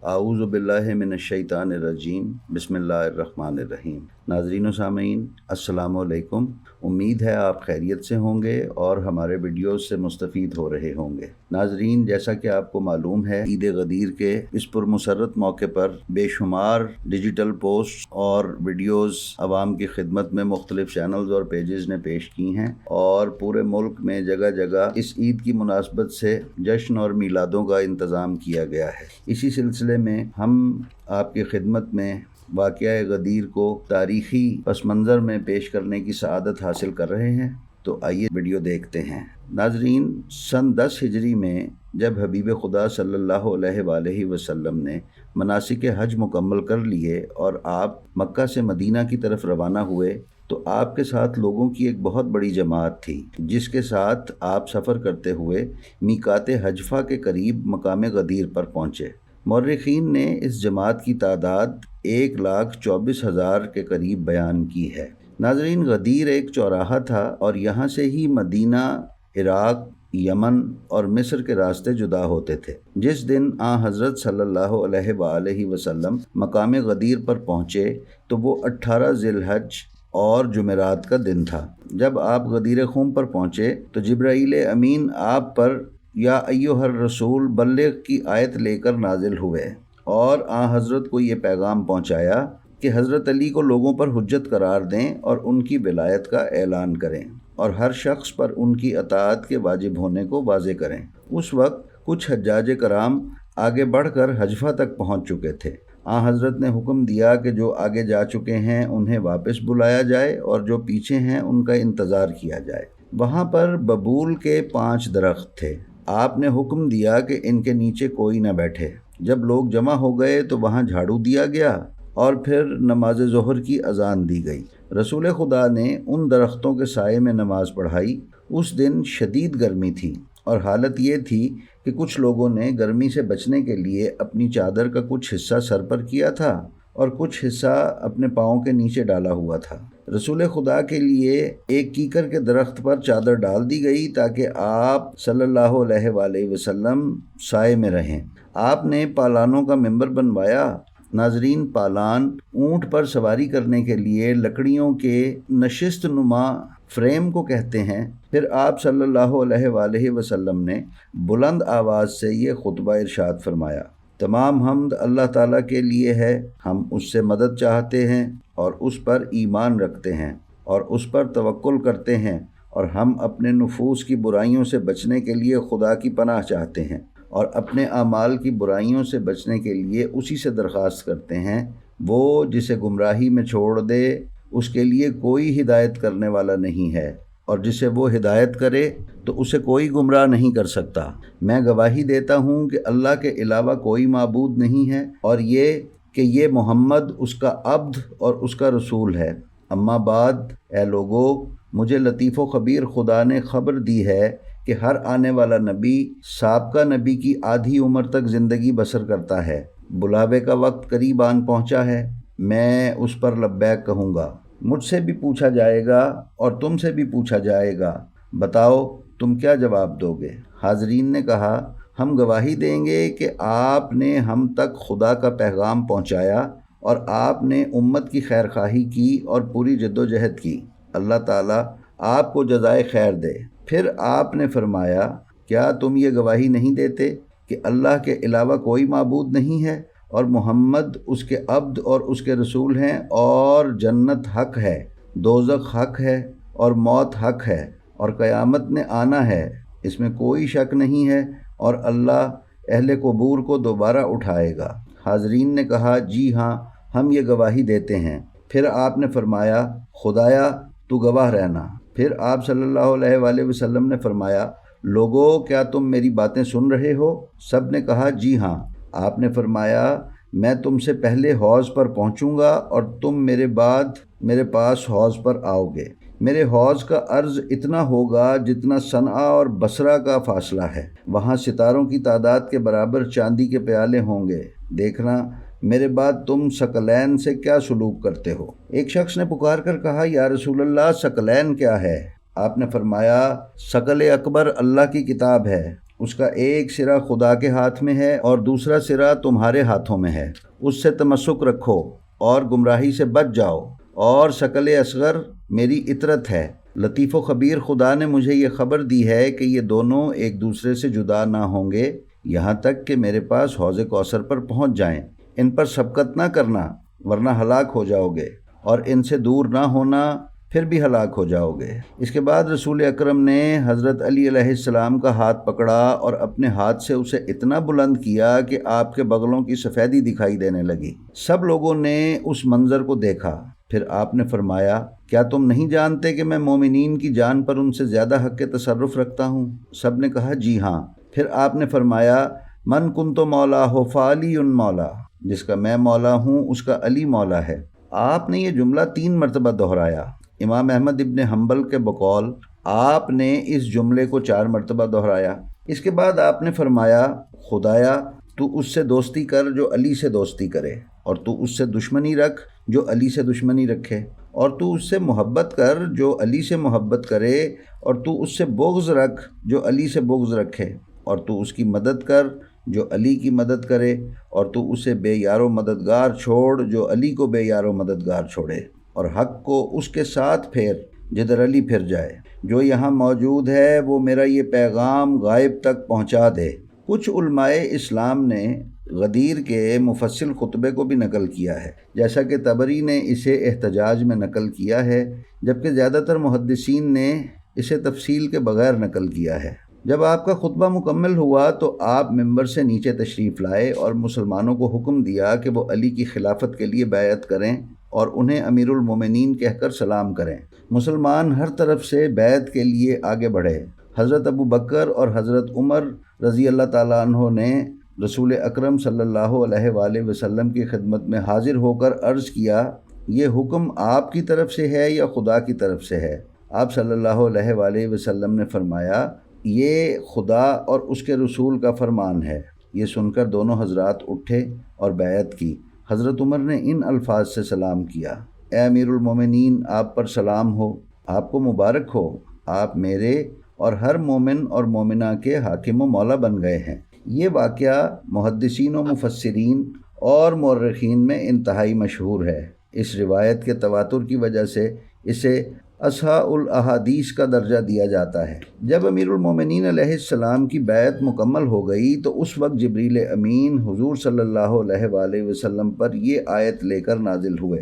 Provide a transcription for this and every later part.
اعوذ باللہ من الشیطان الرجیم بسم اللہ الرحمن الرحیم۔ ناظرین و سامعین السلام علیکم۔ امید ہے آپ خیریت سے ہوں گے اور ہمارے ویڈیوز سے مستفید ہو رہے ہوں گے۔ ناظرین، جیسا کہ آپ کو معلوم ہے، عید غدیر کے اس پرمسرت موقع پر بے شمار ڈیجیٹل پوسٹ اور ویڈیوز عوام کی خدمت میں مختلف چینلز اور پیجز نے پیش کی ہیں، اور پورے ملک میں جگہ جگہ اس عید کی مناسبت سے جشن اور میلادوں کا انتظام کیا گیا ہے۔ اسی سلسلے میں ہم آپ کی خدمت میں واقعہ غدیر کو تاریخی پس منظر میں پیش کرنے کی سعادت حاصل کر رہے ہیں، تو آئیے ویڈیو دیکھتے ہیں۔ ناظرین، سن 10 ہجری میں جب حبیب خدا صلی اللہ علیہ وآلہ وسلم نے مناسک حج مکمل کر لیے اور آپ مکہ سے مدینہ کی طرف روانہ ہوئے، تو آپ کے ساتھ لوگوں کی ایک بہت بڑی جماعت تھی، جس کے ساتھ آپ سفر کرتے ہوئے میقات حجفہ کے قریب مقام غدیر پر پہنچے۔ مورخین نے اس جماعت کی تعداد 1,24,000 کے قریب بیان کی ہے۔ ناظرین، غدیر ایک چوراہا تھا اور یہاں سے ہی مدینہ، عراق، یمن اور مصر کے راستے جدا ہوتے تھے۔ جس دن حضرت صلی اللہ علیہ وآلہ وسلم مقام غدیر پر پہنچے تو وہ 18 ذی الحج اور جمعرات کا دن تھا۔ جب آپ غدیر خم پر پہنچے تو جبرائیل امین آپ پر یا ایھا الرسول بلغ کی آیت لے کر نازل ہوئے اور حضرت کو یہ پیغام پہنچایا کہ حضرت علی کو لوگوں پر حجت قرار دیں اور ان کی ولایت کا اعلان کریں اور ہر شخص پر ان کی اطاعت کے واجب ہونے کو واضح کریں۔ اس وقت کچھ حجاج کرام آگے بڑھ کر حجفہ تک پہنچ چکے تھے۔ حضرت نے حکم دیا کہ جو آگے جا چکے ہیں انہیں واپس بلایا جائے اور جو پیچھے ہیں ان کا انتظار کیا جائے۔ وہاں پر ببول کے 5 درخت تھے۔ آپ نے حکم دیا کہ ان کے نیچے کوئی نہ بیٹھے۔ جب لوگ جمع ہو گئے تو وہاں جھاڑو دیا گیا اور پھر نماز ظہر کی اذان دی گئی۔ رسول خدا نے ان درختوں کے سائے میں نماز پڑھائی۔ اس دن شدید گرمی تھی اور حالت یہ تھی کہ کچھ لوگوں نے گرمی سے بچنے کے لیے اپنی چادر کا کچھ حصہ سر پر کیا تھا اور کچھ حصہ اپنے پاؤں کے نیچے ڈالا ہوا تھا۔ رسول خدا کے لیے ایک کیکر کے درخت پر چادر ڈال دی گئی تاکہ آپ صلی اللہ علیہ وآلہ وسلم سائے میں رہیں۔ آپ نے پالانوں کا منبر بنوایا۔ ناظرین، پالان اونٹ پر سواری کرنے کے لیے لکڑیوں کے نشست نما فریم کو کہتے ہیں۔ پھر آپ صلی اللہ علیہ وآلہ وسلم نے بلند آواز سے یہ خطبہ ارشاد فرمایا: تمام حمد اللہ تعالیٰ کے لیے ہے، ہم اس سے مدد چاہتے ہیں اور اس پر ایمان رکھتے ہیں اور اس پر توکل کرتے ہیں، اور ہم اپنے نفوس کی برائیوں سے بچنے کے لیے خدا کی پناہ چاہتے ہیں اور اپنے اعمال کی برائیوں سے بچنے کے لیے اسی سے درخواست کرتے ہیں۔ وہ جسے گمراہی میں چھوڑ دے اس کے لیے کوئی ہدایت کرنے والا نہیں ہے، اور جسے وہ ہدایت کرے تو اسے کوئی گمراہ نہیں کر سکتا۔ میں گواہی دیتا ہوں کہ اللہ کے علاوہ کوئی معبود نہیں ہے، اور یہ کہ یہ محمد اس کا عبد اور اس کا رسول ہے۔ اما بعد، اے لوگو، مجھے لطیف و خبیر خدا نے خبر دی ہے کہ ہر آنے والا نبی سابقہ نبی کی آدھی عمر تک زندگی بسر کرتا ہے۔ بلاوے کا وقت قریب آن پہنچا ہے، میں اس پر لبیک کہوں گا۔ مجھ سے بھی پوچھا جائے گا اور تم سے بھی پوچھا جائے گا، بتاؤ تم کیا جواب دو گے؟ حاضرین نے کہا: ہم گواہی دیں گے کہ آپ نے ہم تک خدا کا پیغام پہنچایا اور آپ نے امت کی خیرخواہی کی اور پوری جدوجہد کی۔ اللہ تعالیٰ آپ کو جزائے خیر دے۔ پھر آپ نے فرمایا: کیا تم یہ گواہی نہیں دیتے کہ اللہ کے علاوہ کوئی معبود نہیں ہے اور محمد اس کے عبد اور اس کے رسول ہیں، اور جنت حق ہے، دوزخ حق ہے اور موت حق ہے، اور قیامت نے آنا ہے، اس میں کوئی شک نہیں ہے، اور اللہ اہل قبور کو دوبارہ اٹھائے گا؟ حاضرین نے کہا: جی ہاں، ہم یہ گواہی دیتے ہیں۔ پھر آپ نے فرمایا: خدایا تو گواہ رہنا۔ پھر آپ صلی اللہ علیہ وآلہ وسلم نے فرمایا: لوگو، کیا تم میری باتیں سن رہے ہو؟ سب نے کہا: جی ہاں۔ آپ نے فرمایا: میں تم سے پہلے حوض پر پہنچوں گا اور تم میرے بعد میرے پاس حوض پر آؤ گے۔ میرے حوض کا عرض اتنا ہوگا جتنا صنعا اور بصرہ کا فاصلہ ہے۔ وہاں ستاروں کی تعداد کے برابر چاندی کے پیالے ہوں گے۔ دیکھنا میرے بعد تم ثقلین سے کیا سلوک کرتے ہو۔ ایک شخص نے پکار کر کہا: یا رسول اللہ، ثقلین کیا ہے؟ آپ نے فرمایا: ثقل اکبر اللہ کی کتاب ہے، اس کا ایک سرا خدا کے ہاتھ میں ہے اور دوسرا سرا تمہارے ہاتھوں میں ہے، اس سے تمسک رکھو اور گمراہی سے بچ جاؤ، اور شکل اصغر میری اطرت ہے۔ لطیف و خبیر خدا نے مجھے یہ خبر دی ہے کہ یہ دونوں ایک دوسرے سے جدا نہ ہوں گے یہاں تک کہ میرے پاس حوض کوثر پر پہنچ جائیں۔ ان پر سبقت نہ کرنا ورنہ ہلاک ہو جاؤ گے، اور ان سے دور نہ ہونا پھر بھی ہلاک ہو جاؤ گے۔ اس کے بعد رسول اکرم نے حضرت علی علیہ السلام کا ہاتھ پکڑا اور اپنے ہاتھ سے اسے اتنا بلند کیا کہ آپ کے بغلوں کی سفیدی دکھائی دینے لگی۔ سب لوگوں نے اس منظر کو دیکھا۔ پھر آپ نے فرمایا، کیا تم نہیں جانتے کہ میں مومنین کی جان پر ان سے زیادہ حق کے تصرف رکھتا ہوں؟ سب نے کہا جی ہاں۔ پھر آپ نے فرمایا، من کنت مولا ہو فعلی مولا، جس کا میں مولا ہوں اس کا علی مولا ہے۔ آپ نے یہ جملہ 3 مرتبہ دہرایا۔ امام احمد ابن حنبل کے بقول آپ نے اس جملے کو 4 مرتبہ دہرایا۔ اس کے بعد آپ نے فرمایا، خدایا تو اس سے دوستی کر جو علی سے دوستی کرے، اور تو اس سے دشمنی رکھ جو علی سے دشمنی رکھے، اور تو اس سے محبت کر جو علی سے محبت کرے، اور تو اس سے بغض رکھ جو علی سے بغض رکھے، اور تو اس کی مدد کر جو علی کی مدد کرے، اور تو اسے بے یار و مددگار چھوڑ جو علی کو بے یار و مددگار چھوڑے، اور حق کو اس کے ساتھ پھیر جدھر علی پھر جائے۔ جو یہاں موجود ہے وہ میرا یہ پیغام غائب تک پہنچا دے۔ کچھ علماء اسلام نے غدیر کے مفصل خطبے کو بھی نقل کیا ہے، جیسا کہ طبری نے اسے احتجاج میں نقل کیا ہے، جبکہ زیادہ تر محدثین نے اسے تفصیل کے بغیر نقل کیا ہے۔ جب آپ کا خطبہ مکمل ہوا تو آپ ممبر سے نیچے تشریف لائے اور مسلمانوں کو حکم دیا کہ وہ علی کی خلافت کے لیے بیعت کریں اور انہیں امیر المومنین کہہ کر سلام کریں۔ مسلمان ہر طرف سے بیعت کے لیے آگے بڑھے۔ حضرت ابو بکر اور حضرت عمر رضی اللہ تعالیٰ عنہ نے رسول اکرم صلی اللہ علیہ وآلہ وسلم کی خدمت میں حاضر ہو کر عرض کیا، یہ حکم آپ کی طرف سے ہے یا خدا کی طرف سے ہے؟ آپ صلی اللہ علیہ وآلہ وسلم نے فرمایا، یہ خدا اور اس کے رسول کا فرمان ہے۔ یہ سن کر دونوں حضرات اٹھے اور بیعت کی۔ حضرت عمر نے ان الفاظ سے سلام کیا، اے امیر المومنین، آپ پر سلام ہو، آپ کو مبارک ہو، آپ میرے اور ہر مومن اور مومنہ کے حاکم و مولا بن گئے ہیں۔ یہ واقعہ محدثین و مفسرین اور مورخین میں انتہائی مشہور ہے۔ اس روایت کے تواتر کی وجہ سے اسے اصحاء الاحادیث کا درجہ دیا جاتا ہے۔ جب امیر المومنین علیہ السلام کی بیعت مکمل ہو گئی تو اس وقت جبریل امین حضور صلی اللہ علیہ وآلہ وسلم پر یہ آیت لے کر نازل ہوئے،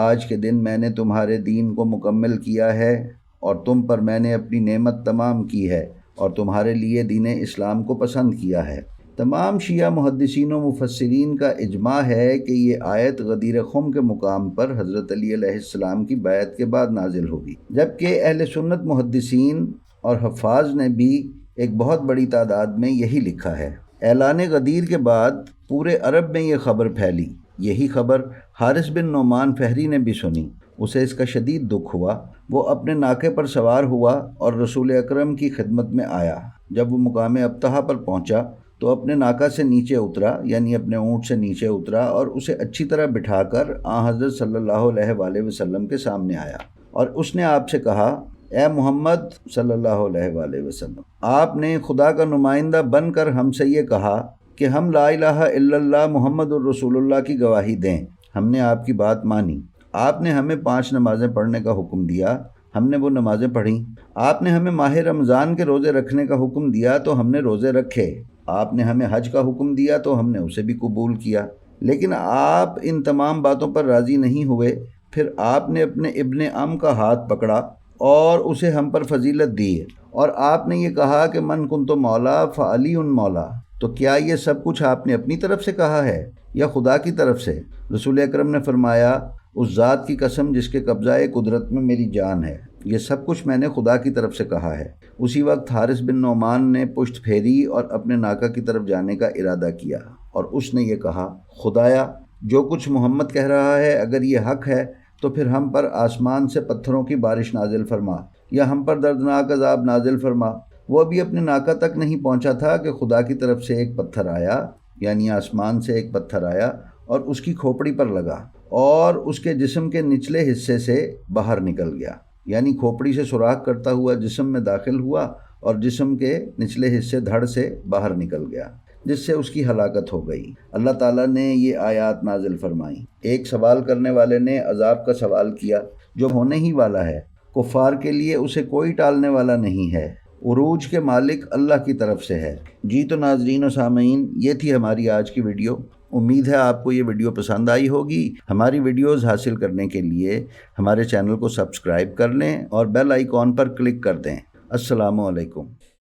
آج کے دن میں نے تمہارے دین کو مکمل کیا ہے اور تم پر میں نے اپنی نعمت تمام کی ہے اور تمہارے لیے دین اسلام کو پسند کیا ہے۔ تمام شیعہ محدثین و مفسرین کا اجماع ہے کہ یہ آیت غدیر خم کے مقام پر حضرت علی علیہ السلام کی بیعت کے بعد نازل ہوگی، جبکہ اہل سنت محدثین اور حفاظ نے بھی ایک بہت بڑی تعداد میں یہی لکھا ہے۔ اعلان غدیر کے بعد پورے عرب میں یہ خبر پھیلی۔ یہی خبر حارث بن نعمان فہری نے بھی سنی۔ اسے اس کا شدید دکھ ہوا۔ وہ اپنے ناکے پر سوار ہوا اور رسول اکرم کی خدمت میں آیا۔ جب وہ مقام ابطحہ پر پہنچا تو اپنے ناکا سے نیچے اترا، یعنی اپنے اونٹ سے نیچے اترا، اور اسے اچھی طرح بٹھا کر حضرت صلی اللہ علیہ وآلہ وسلم کے سامنے آیا، اور اس نے آپ سے کہا، اے محمد صلی اللہ علیہ وآلہ وسلم، آپ نے خدا کا نمائندہ بن کر ہم سے یہ کہا کہ ہم لا الہ الا اللہ محمد الرسول اللہ کی گواہی دیں۔ ہم نے آپ کی بات مانی۔ آپ نے ہمیں 5 نمازیں پڑھنے کا حکم دیا، ہم نے وہ نمازیں پڑھیں۔ آپ نے ہمیں ماہ رمضان کے روزے رکھنے کا حکم دیا تو ہم نے روزے رکھے۔ آپ نے ہمیں حج کا حکم دیا تو ہم نے اسے بھی قبول کیا۔ لیکن آپ ان تمام باتوں پر راضی نہیں ہوئے۔ پھر آپ نے اپنے ابن عم کا ہاتھ پکڑا اور اسے ہم پر فضیلت دی، اور آپ نے یہ کہا کہ من کنت مولا فعلی مولا۔ تو کیا یہ سب کچھ آپ نے اپنی طرف سے کہا ہے یا خدا کی طرف سے؟ رسول اکرم نے فرمایا، اس ذات کی قسم جس کے قبضہ قدرت میں میری جان ہے، یہ سب کچھ میں نے خدا کی طرف سے کہا ہے۔ اسی وقت حارث بن نعمان نے پشت پھیری اور اپنے ناکا کی طرف جانے کا ارادہ کیا، اور اس نے یہ کہا، خدایا جو کچھ محمد کہہ رہا ہے اگر یہ حق ہے تو پھر ہم پر آسمان سے پتھروں کی بارش نازل فرما یا ہم پر دردناک عذاب نازل فرما۔ وہ ابھی اپنے ناکا تک نہیں پہنچا تھا کہ خدا کی طرف سے ایک پتھر آیا، یعنی آسمان سے ایک پتھر آیا اور اس کی کھوپڑی پر لگا اور اس کے جسم کے نچلے حصے سے باہر نکل گیا، یعنی کھوپڑی سے سوراخ کرتا ہوا جسم میں داخل ہوا اور جسم کے نچلے حصے دھڑ سے باہر نکل گیا، جس سے اس کی ہلاکت ہو گئی۔ اللہ تعالیٰ نے یہ آیات نازل فرمائیں۔ ایک سوال کرنے والے نے عذاب کا سوال کیا جو ہونے ہی والا ہے، کفار کے لیے اسے کوئی ٹالنے والا نہیں ہے، عروج کے مالک اللہ کی طرف سے ہے۔ جی تو ناظرین و سامعین، یہ تھی ہماری آج کی ویڈیو۔ امید ہے آپ کو یہ ویڈیو پسند آئی ہوگی۔ ہماری ویڈیوز حاصل کرنے کے لیے ہمارے چینل کو سبسکرائب کر لیں اور بیل آئیکن پر کلک کر دیں۔ السلام علیکم۔